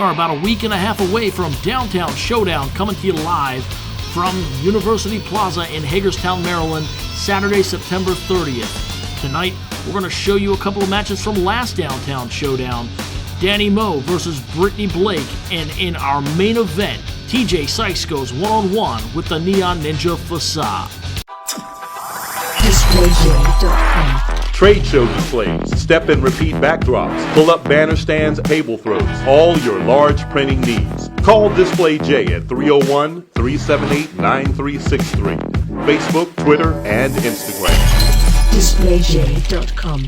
are about a week and a half away from Downtown Showdown, coming to you live from University Plaza in Hagerstown, Maryland, Saturday, September 30th. Tonight, we're going to show you a couple of matches from last Downtown Showdown. Danny Moe versus Brittany Blake, and in our main event, TJ Sykes goes one-on-one with the Neon Ninja Facade. Trade show displays, step and repeat backdrops, pull-up banner stands, table throws, all your large printing needs. Call Display J at 301-378-9363. Facebook, Twitter, and Instagram. DisplayJ.com.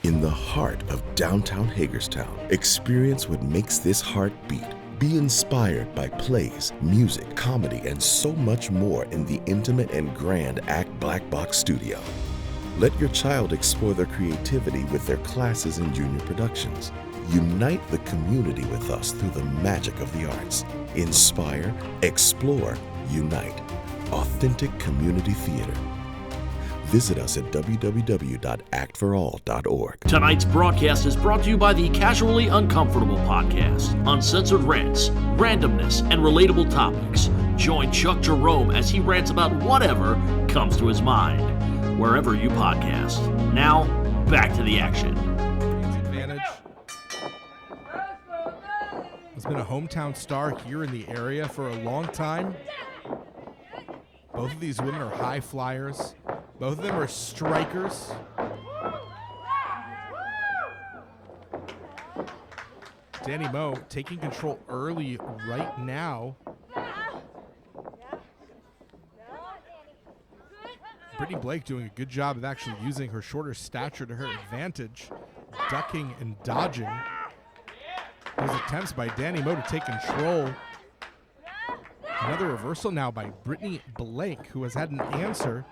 In the heart of downtown Hagerstown, experience what makes this heart beat. Be inspired by plays, music, comedy, and so much more in the intimate and grand Act Black Box Studio. Let your child explore their creativity with their classes and junior productions. Unite the community with us through the magic of the arts. Inspire, explore, unite. Authentic community theater. Visit us at www.actforall.org. Tonight's broadcast is brought to you by the Casually Uncomfortable podcast. Uncensored rants, randomness, and relatable topics. Join Chuck Jerome as he rants about whatever comes to his mind, wherever you podcast. Now, back to the action. Advantage. Has been a hometown star here in the area for a long time. Both of these women are high flyers. Both of them are strikers. Danny Moe taking control early right now. Brittany Blake doing a good job of actually using her shorter stature to her advantage, ducking and dodging. Those attempts by Danny Moe to take control. Another reversal now by Brittany Blake, who has had an answer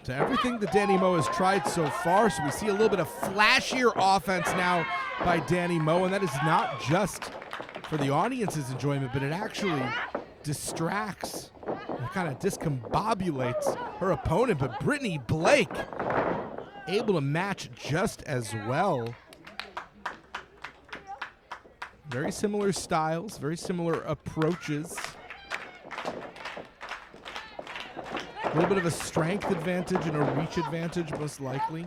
to everything that Danny Moe has tried so far. So we see a little bit of flashier offense now by Danny Moe, and that is not just for the audience's enjoyment, but it actually distracts and kind of discombobulates her opponent. But Brittany Blake able to match just as well. Very similar styles, very similar approaches. A little bit of a strength advantage and a reach advantage, most likely,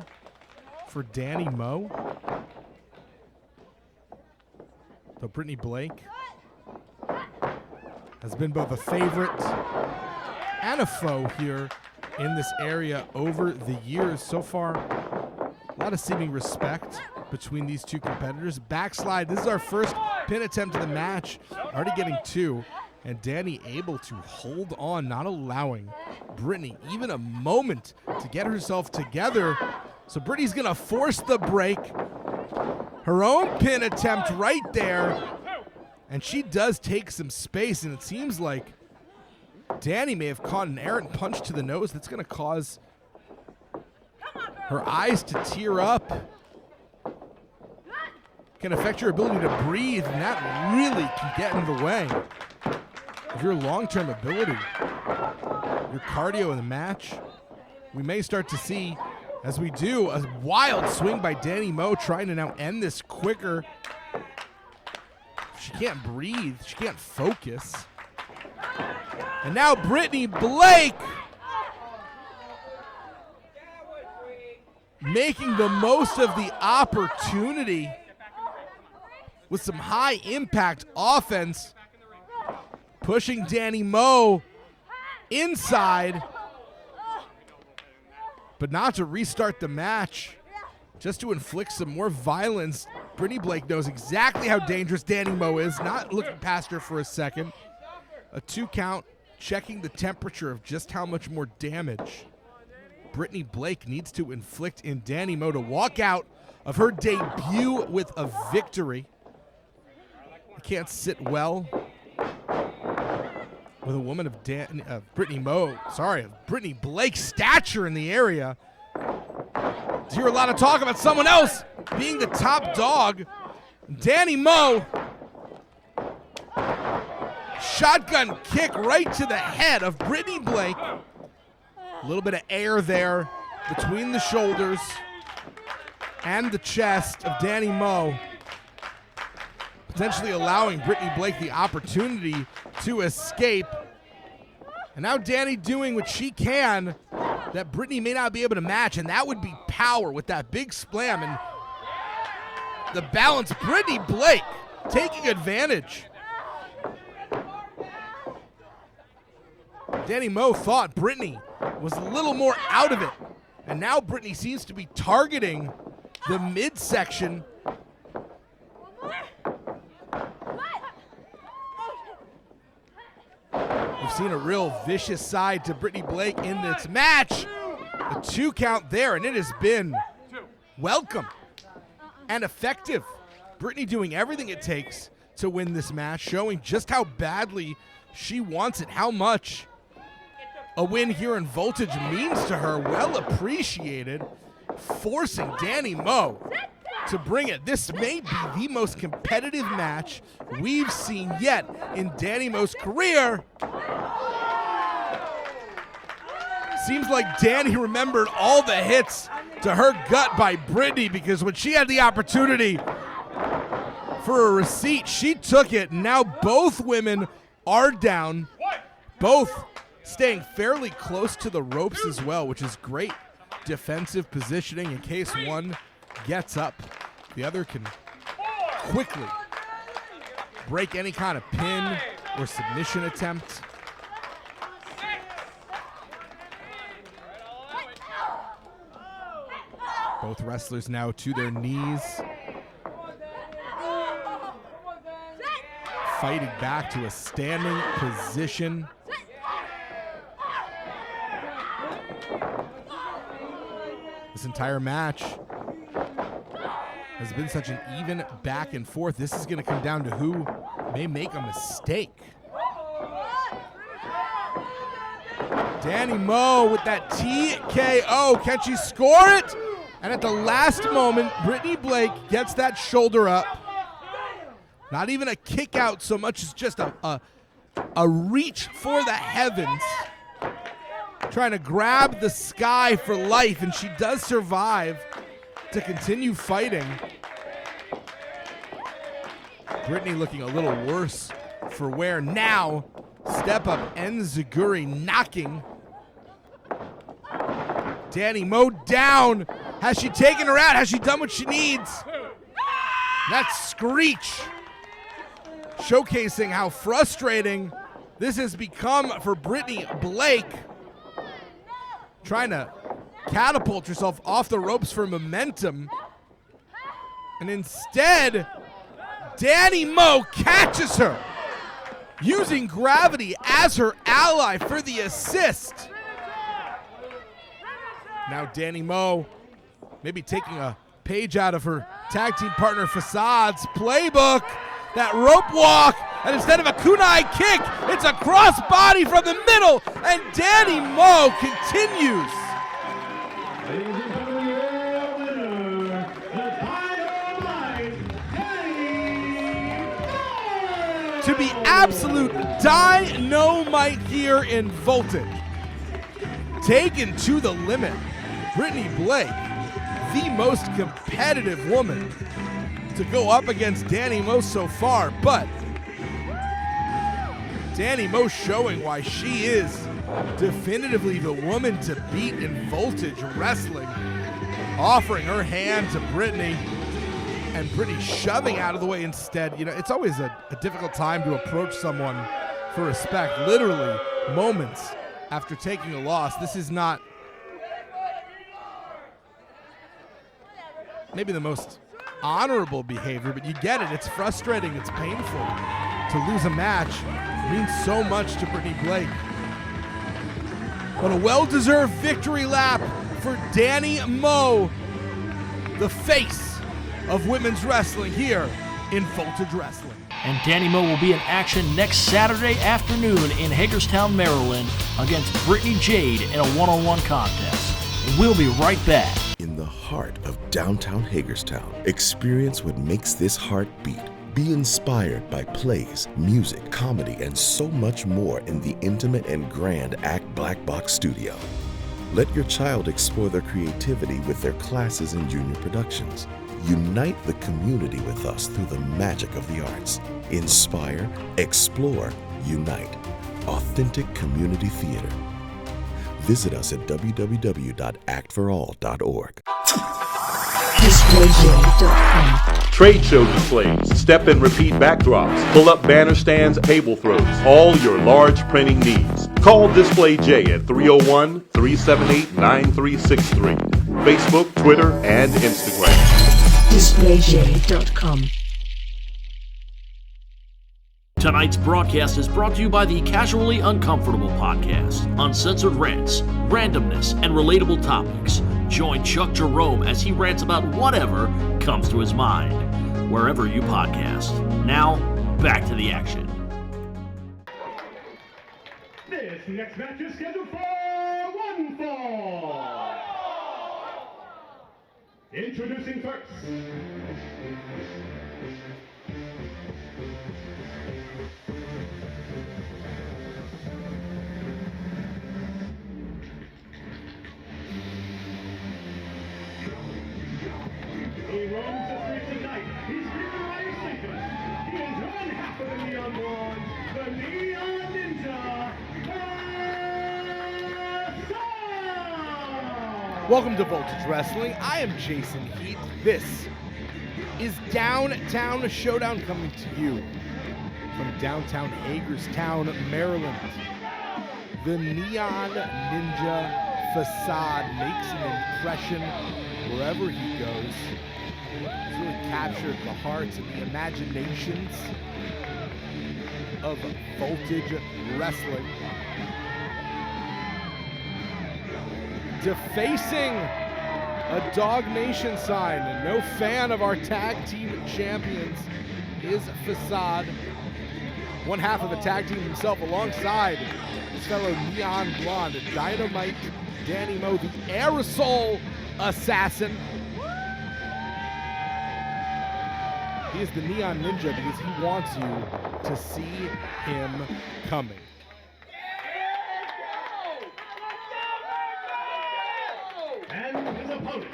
for Danny Moe. So Brittany Blake has been both a favorite and a foe here in this area over the years. So far, a lot of seeming respect between these two competitors. Backslide, this is our first pin attempt of the match. Already getting two. And Danny able to hold on, not allowing Brittany even a moment to get herself together. So Brittany's going to force the break. Her own pin attempt right there. And she does take some space, and it seems like Danny may have caught an errant punch to the nose that's going to cause her eyes to tear up. Can affect your ability to breathe, and that really can get in the way of your long-term ability, your cardio in the match. We may start to see, as we do, a wild swing by Danny Moe trying to now end this quicker. She can't breathe. She can't focus. And now Brittany Blake making the most of the opportunity with some high-impact offense, pushing Danny Moe inside, but not to restart the match, just to inflict some more violence. Brittany Blake knows exactly how dangerous Danny Moe is, not looking past her for a second. A 2 count, checking the temperature of just how much more damage Brittany Blake needs to inflict in Danny Moe to walk out of her debut with a victory. I can't sit well with a woman of Brittany Blake's stature in the area. To hear a lot of talk about someone else being the top dog. Danny Moe, shotgun kick right to the head of Brittany Blake. A little bit of air there between the shoulders. and the chest of Danny Moe, potentially allowing Brittany Blake the opportunity to escape. And now Danny doing what she can that Brittany may not be able to match, and that would be power with that big slam and the balance. Brittany Blake taking advantage. Danny Moe thought Brittany was a little more out of it, and now Brittany seems to be targeting the midsection. We've seen a real vicious side to Brittany Blake in this match. A 2 count there, and it has been welcome and effective. Brittany doing everything it takes to win this match, showing just how badly she wants it, how much a win here in Voltage means to her. Well appreciated, forcing Danny Moe to bring it. This may be the most competitive match we've seen yet in Danny Moe's career. Seems like Danny remembered all the hits to her gut by Brittany, because when she had the opportunity for a receipt, she took it. Now both women are down, both staying fairly close to the ropes as well, which is great defensive positioning in case one gets up. The other can quickly break any kind of pin or submission attempt. Both wrestlers now to their knees, fighting back to a standing position. This entire match has been such an even back and forth. This is going to come down to who may make a mistake. Danny Moe with that TKO. Can she score it? And at the last moment, Brittany Blake gets that shoulder up. Not even a kick out so much as just a reach for the heavens. Trying to grab the sky for life, and she does survive to continue fighting. Brittany looking a little worse for wear now. Step up Enziguri knocking Danny Moe down. Has she taken her out? Has she done what she needs? That screech showcasing how frustrating this has become for Brittany Blake. Trying to catapult herself off the ropes for momentum. And instead, Danny Moe catches her, using gravity as her ally for the assist. Now Danny Moe maybe taking a page out of her tag team partner Facade's playbook. That rope walk, and instead of a kunai kick, it's a crossbody from the middle, and Danny Moe continues. To be absolute dynamite here in Voltage. Taken to the limit. Brittany Blake, the most competitive woman to go up against Danny Moe so far, but Danny Moe showing why she is definitively the woman to beat in Voltage wrestling, offering her hand to Brittany, and Brittany shoving out of the way instead. You know, it's always a difficult time to approach someone for respect, literally moments after taking a loss. This is not maybe the most honorable behavior, but you get it. It's frustrating. It's painful. To lose a match means so much to Brittany Blake. But a well-deserved victory lap for Danny Moe, the face of women's wrestling here in Voltage Wrestling. And Danny Moe will be in action next Saturday afternoon in Hagerstown, Maryland against Brittany Jade in a one-on-one contest. We'll be right back. In the heart of downtown Hagerstown, experience what makes this heart beat. Be inspired by plays, music, comedy, and so much more in the intimate and grand Act Black Box Studio. Let your child explore their creativity with their classes and junior productions. Unite the community with us through the magic of the arts. Inspire, explore, unite. Authentic community theater. Visit us at www.actforall.org. Trade show displays, step and repeat backdrops, pull-up banner stands, table throws, all your large printing needs. Call Display J at 301-378-9363. Facebook, Twitter, and Instagram. DisplayJ.com. Tonight's broadcast is brought to you by the Casually Uncomfortable podcast. Uncensored rants, randomness, and relatable topics. Join Chuck Jerome as he rants about whatever comes to his mind, wherever you podcast. Now, back to the action. This next match is scheduled for one fall. Introducing first. He roams the streets at night. He's creeping while you're sleeping. He is one half of the Neon Blonde, the Neon Ninja, Fasad! Welcome to Voltage Wrestling. I am Jason Heath. This is Downtown Showdown coming to you from downtown Hagerstown, Maryland. The Neon Ninja Fasad makes an impression wherever he goes. He's really captured the hearts and the imaginations of Voltage Wrestling. Defacing a Dog Nation sign, and no fan of our tag team champions is Fasad. One half of the tag team himself alongside his fellow Neon Blonde, Dynamite Danny Moe, the Aerosol Assassin. He is the Neon Ninja because he wants you to see him coming. And his opponent.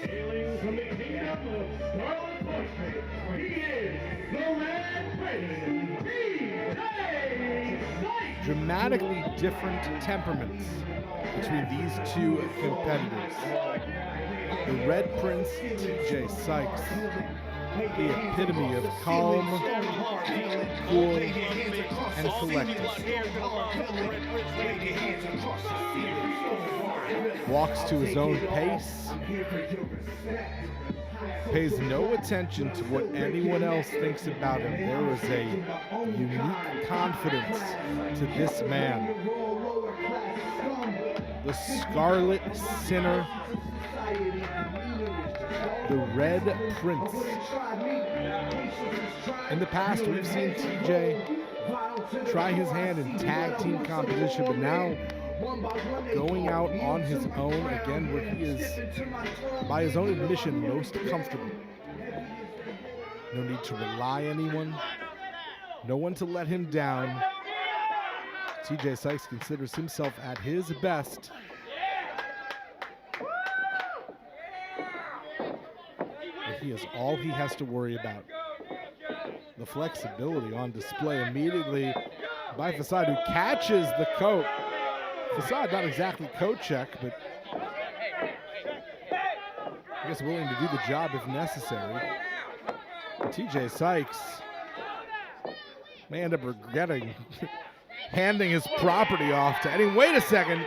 Hailing from the kingdom of Scarlet Poetry, he is the Red Prince, DJ Sykes! Dramatically different temperaments between these two competitors. The Red Prince, TJ Sykes, the epitome of calm, cool, and collected. Walks to his own pace, pays no attention to what anyone else thinks about him. There is a unique confidence to this man. The Scarlet Sinner, the Red Prince. In the past, we've seen TJ try his hand in tag team competition, but now going out on his own again, where he is, by his own admission, most comfortable. No need to rely on anyone, no one to let him down. TJ Sykes considers himself at his best. But he is all he has to worry about. The flexibility on display immediately by Fasad, who catches the coat. Fasad not exactly coat check, but I guess willing to do the job if necessary. TJ Sykes may end up regretting handing his property off to Eddie. Wait a second.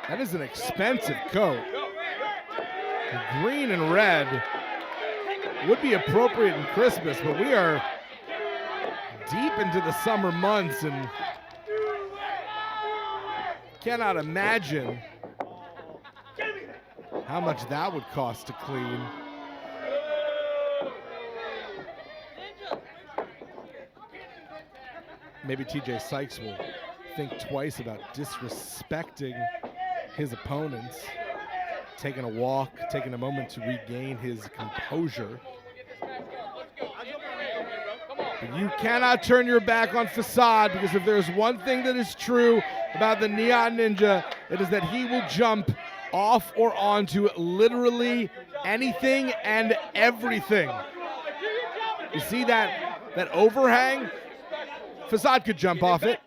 That is an expensive coat. Green and red would be appropriate in Christmas, but we are deep into the summer months and cannot imagine how much that would cost to clean. Maybe TJ Sykes will think twice about disrespecting his opponents, taking a walk, taking a moment to regain his composure. But you cannot turn your back on Facade, because if there's one thing that is true about the Neon Ninja, it is that he will jump off or onto literally anything and everything. You see that overhang? Facade could jump off it.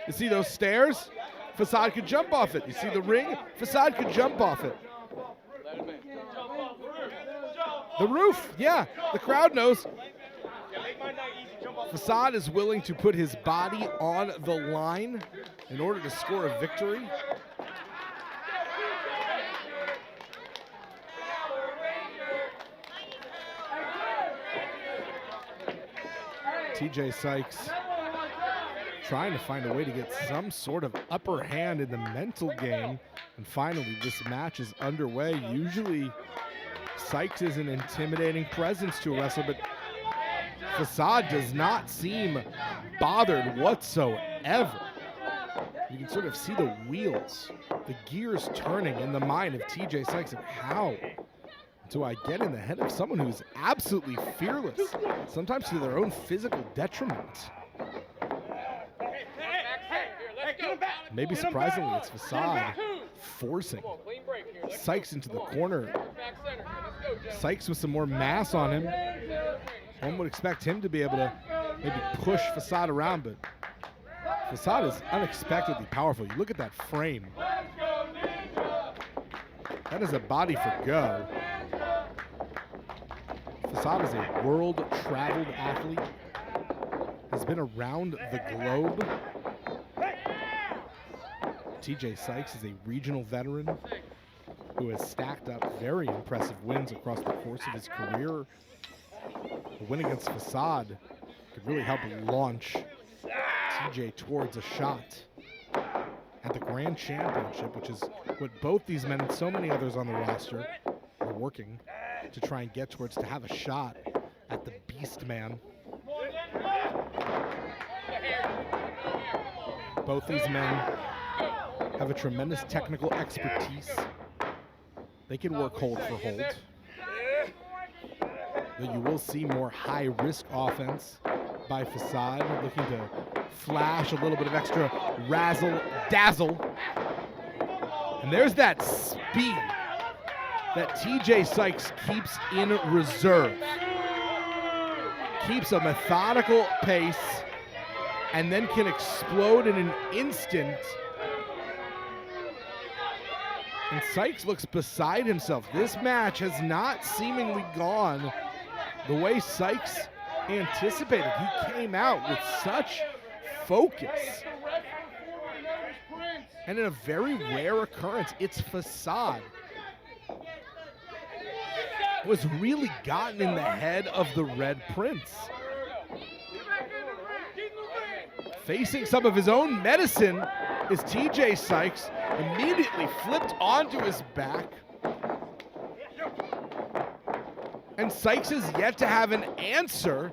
You see those stairs? Facade could jump off it. You see the ring? Facade could jump off it. The roof, yeah, the crowd knows. Facade is willing to put his body on the line in order to score a victory. TJ Sykes trying to find a way to get some sort of upper hand in the mental game. And finally, this match is underway. Usually, Sykes is an intimidating presence to a wrestler, but Facade does not seem bothered whatsoever. You can sort of see the wheels, the gears turning in the mind of TJ Sykes. And how do I get in the head of someone who's absolutely fearless, sometimes to their own physical detriment? Maybe surprisingly, it's Facade forcing Sykes into the corner. Sykes with some more mass on him. One would expect him to be able to maybe push Facade around, but Facade is unexpectedly powerful. You look at that frame. That is a body for go. Facade is a world-traveled athlete. Has been around the globe. TJ Sykes is a regional veteran who has stacked up very impressive wins across the course of his career. A win against Facade could really help launch TJ towards a shot at the Grand Championship, which is what both these men and so many others on the roster are working to try and get towards, to have a shot at the Beast Man. Both these men have a tremendous technical expertise. They can work hold for hold. Though you will see more high-risk offense by Facade, looking to flash a little bit of extra razzle-dazzle. And there's that speed that TJ Sykes keeps in reserve. Keeps a methodical pace and then can explode in an instant. And Sykes looks beside himself. This match has not seemingly gone the way Sykes anticipated. He came out with such focus. And in a very rare occurrence, it's Facade who has really gotten in the head of the Red Prince. Facing some of his own medicine is TJ Sykes, immediately flipped onto his back. And Sykes is yet to have an answer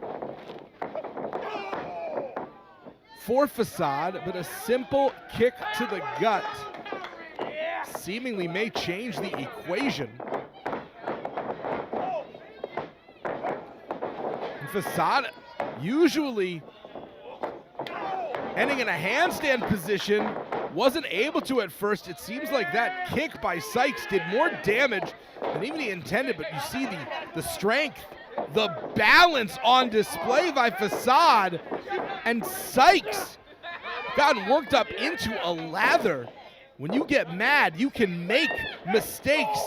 for Facade, but a simple kick to the gut seemingly may change the equation. And Facade usually ending in a handstand position, wasn't able to at first. It seems like that kick by Sykes did more damage than even he intended, but you see the strength, the balance on display by Facade, and Sykes gotten worked up into a lather. When you get mad, you can make mistakes.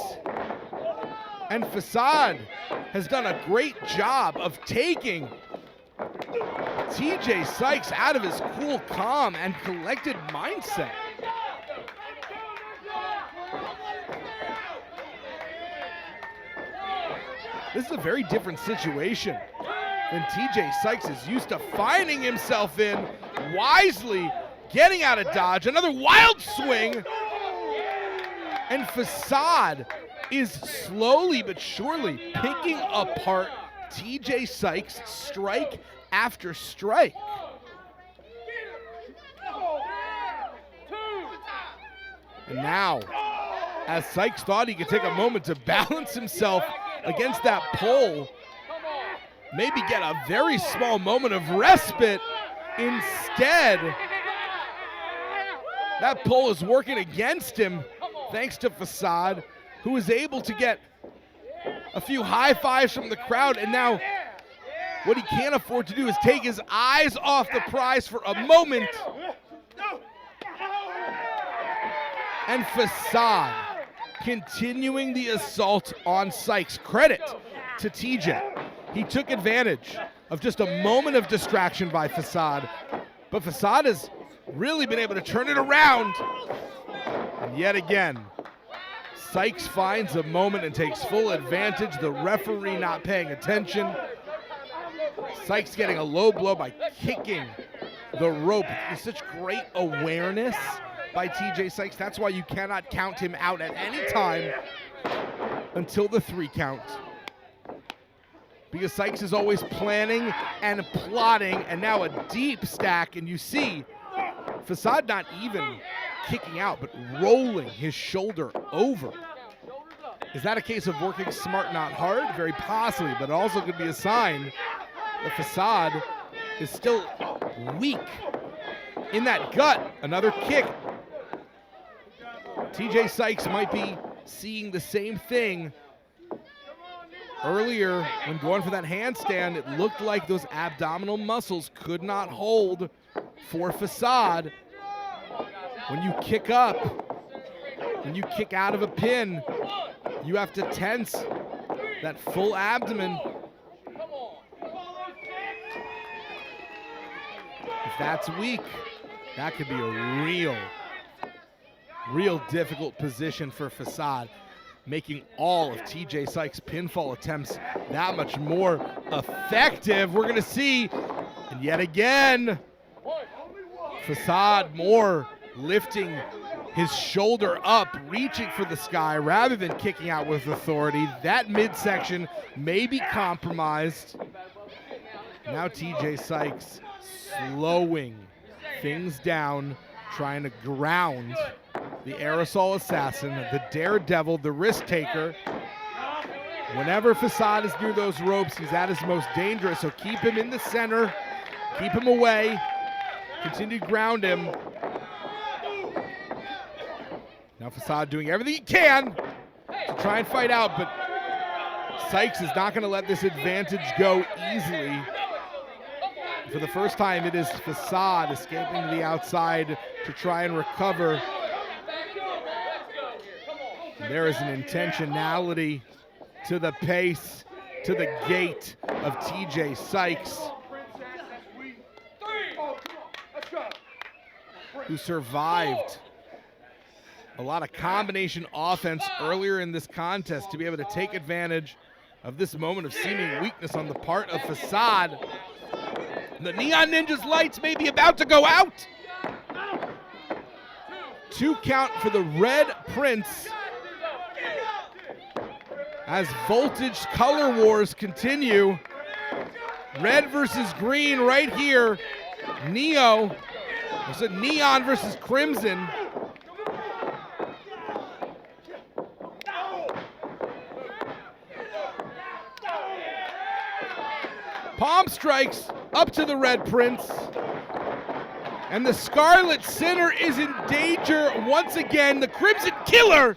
And Facade has done a great job of taking TJ Sykes out of his cool, calm, and collected mindset. This is a very different situation than TJ Sykes is used to finding himself in, wisely getting out of dodge. Another wild swing. And Facade is slowly but surely picking apart TJ Sykes strike after strike. And now, as Sykes thought he could take a moment to balance himself against that pole, maybe get a very small moment of respite, instead, that pole is working against him thanks to Facade, who is able to get a few high fives from the crowd, and now what he can't afford to do is take his eyes off the prize for a moment. And Facade continuing the assault on Sykes. Credit to TJ. He took advantage of just a moment of distraction by Facade, but Facade has really been able to turn it around. And yet again, Sykes finds a moment and takes full advantage. The referee not paying attention. Sykes getting a low blow by kicking the rope. It's such great awareness by TJ Sykes. That's why you cannot count him out at any time until the 3 count. Because Sykes is always planning and plotting, and now a deep stack, and you see Facade not even kicking out, but rolling his shoulder over. Is that a case of working smart, not hard? Very possibly, but also could be a sign that Facade is still weak in that gut. Another kick. TJ Sykes might be seeing the same thing. Earlier, when going for that handstand, it looked like those abdominal muscles could not hold for Facade. When you kick up, when you kick out of a pin, you have to tense that full abdomen. If that's weak, that could be a real difficult position for Facade, making all of TJ Sykes' pinfall attempts that much more effective. We're gonna see, and yet again, Facade more lifting his shoulder up, reaching for the sky rather than kicking out with authority. That midsection may be compromised. Now TJ Sykes slowing things down, trying to ground the aerosol assassin, the daredevil, the risk taker. Whenever Facade is near those ropes, he's at his most dangerous, so keep him in the center, keep him away, continue to ground him. Now Facade doing everything he can to try and fight out, but Sykes is not going to let this advantage go easily. For the first time, it is Facade escaping to the outside to try and recover. There is an intentionality to the pace, to the gait of TJ Sykes, who survived a lot of combination offense earlier in this contest to be able to take advantage of this moment of seeming weakness on the part of Facade. The Neon Ninja's lights may be about to go out. 2 count for the Red Prince as voltage color wars continue. Red versus green right here. Neon versus Crimson. Palm strikes up to the Red Prince. And the Scarlet Sinner is in danger once again. The Crimson Killer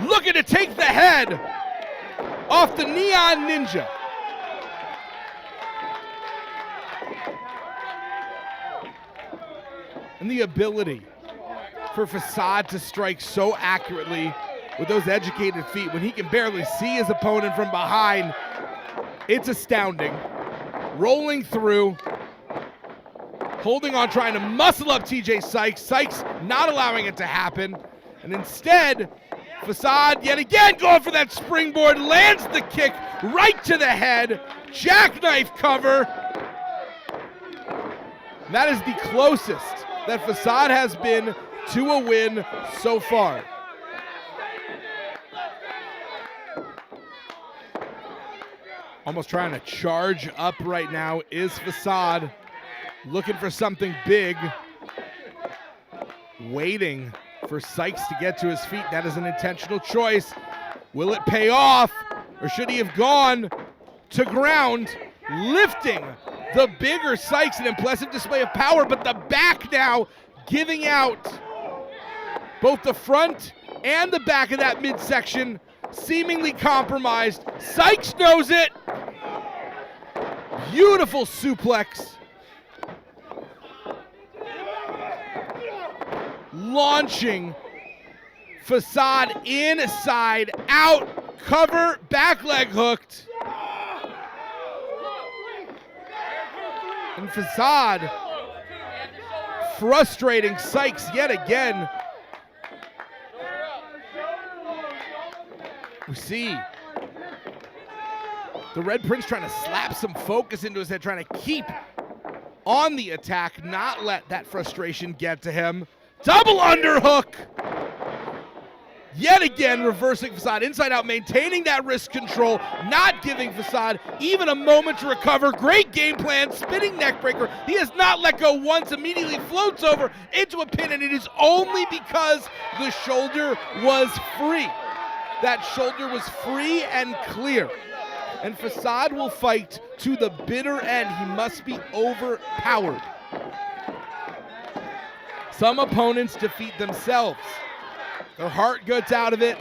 looking to take the head off the Neon Ninja. And the ability for Facade to strike so accurately with those educated feet when he can barely see his opponent from behind. It's astounding. Rolling through, holding on, trying to muscle up TJ Sykes. Sykes not allowing it to happen. And instead, Facade yet again going for that springboard, lands the kick right to the head. Jackknife cover. That is the closest that Facade has been to a win so far. Almost trying to charge up right now is Facade. Looking for something big. Waiting for Sykes to get to his feet. That is an intentional choice. Will it pay off, or should he have gone to ground, lifting the bigger Sykes? An impressive display of power, but the back now giving out both the front and the back of that midsection, seemingly compromised. Sykes knows it. Beautiful suplex. Launching Facade inside out, cover, back leg hooked. And Facade frustrating Sykes yet again. We see the Red Prince trying to slap some focus into his head, trying to keep on the attack, not let that frustration get to him. Double underhook. Yet again, reversing Facade inside out, maintaining that wrist control, not giving Facade even a moment to recover. Great game plan, spinning neckbreaker. He has not let go once, immediately floats over into a pin, and it is only because the shoulder was free. That shoulder was free and clear. And Facade will fight to the bitter end. He must be overpowered. Some opponents defeat themselves. Their heart gets out of it.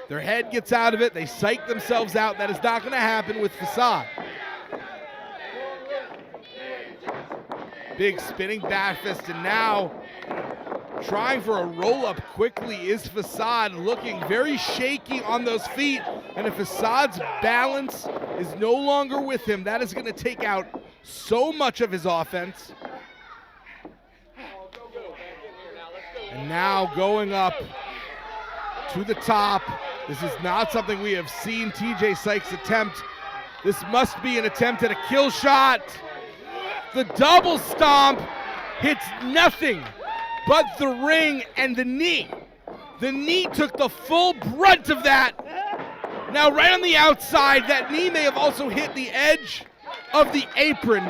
Their head gets out of it. They psych themselves out. That is not going to happen with Facade. Big spinning back fist, and now trying for a roll-up quickly is Facade, looking very shaky on those feet. And if Facade's balance is no longer with him, that is going to take out so much of his offense. And now going up to the top. This is not something we have seen TJ Sykes attempt. This must be an attempt at a kill shot. The double stomp hits nothing but the ring and the knee. The knee took the full brunt of that. Now right on the outside, that knee may have also hit the edge of the apron.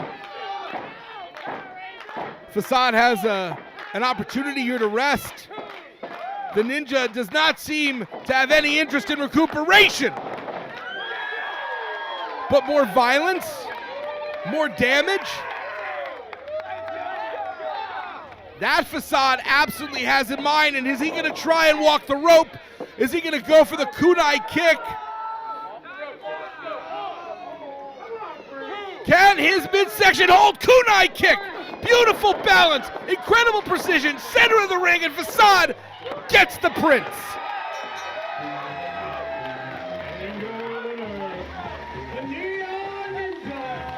Facade has an opportunity here to rest. The Ninja does not seem to have any interest in recuperation. But more violence, more damage. That Facade absolutely has in mind, and is he gonna try and walk the rope? Is he gonna go for the kunai kick? Can his midsection hold? Kunai kick! Beautiful balance, incredible precision, center of the ring, and Facade gets the Prince. And your winner, the Neon Ninja,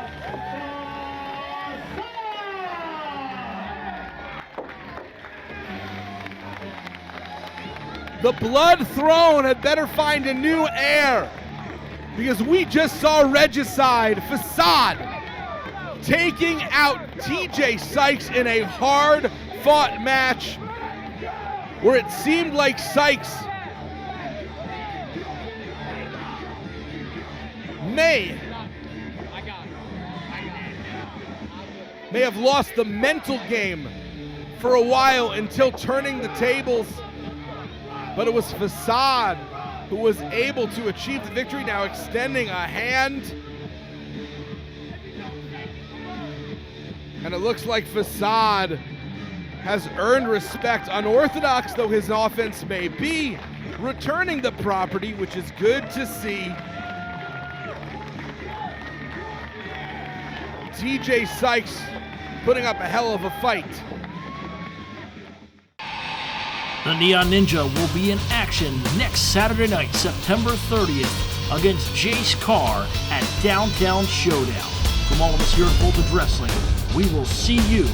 The Blood Throne had better find a new heir, because we just saw Regicide, Facade, taking out TJ Sykes in a hard-fought match where it seemed like Sykes may have lost the mental game for a while until turning the tables. But it was Facade who was able to achieve the victory, now extending a hand. And it looks like Facade has earned respect, unorthodox though his offense may be, returning the property, which is good to see. TJ Sykes putting up a hell of a fight. The Neon Ninja will be in action next Saturday night, September 30th, against Jace Carr at Downtown Showdown. From all of us here at Voltage Wrestling, we will see you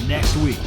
next week.